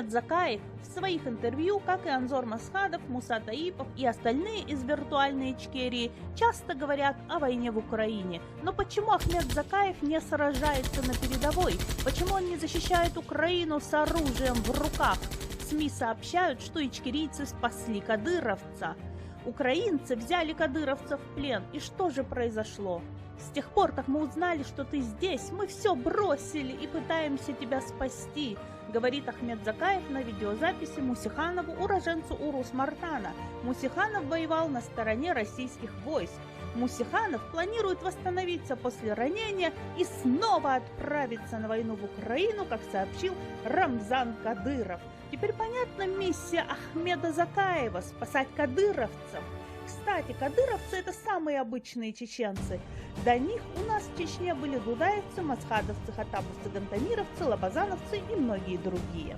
Закаев в своих интервью, как и Анзор Масхадов, Муса Таипов и остальные из виртуальной Ичкерии, часто говорят о войне в Украине. Но почему Ахмед Закаев не сражается на передовой? Почему он не защищает Украину с оружием в руках? СМИ сообщают, что ичкерийцы спасли кадыровца. Украинцы взяли кадыровца в плен. И что же произошло? С тех пор, как мы узнали, что ты здесь, мы все бросили и пытаемся тебя спасти, говорит Ахмед Закаев на видеозаписи Мусиханову, уроженцу Урус-Мартана. Мусиханов воевал на стороне российских войск. Мусиханов планирует восстановиться после ранения и снова отправиться на войну в Украину, как сообщил Рамзан Кадыров. Теперь понятна миссия Ахмеда Закаева – спасать кадыровцев. Кстати, кадыровцы – это самые обычные чеченцы. До них у нас в Чечне были дудаевцы, масхадовцы, хатаповцы, гантамировцы, лабазановцы и многие другие.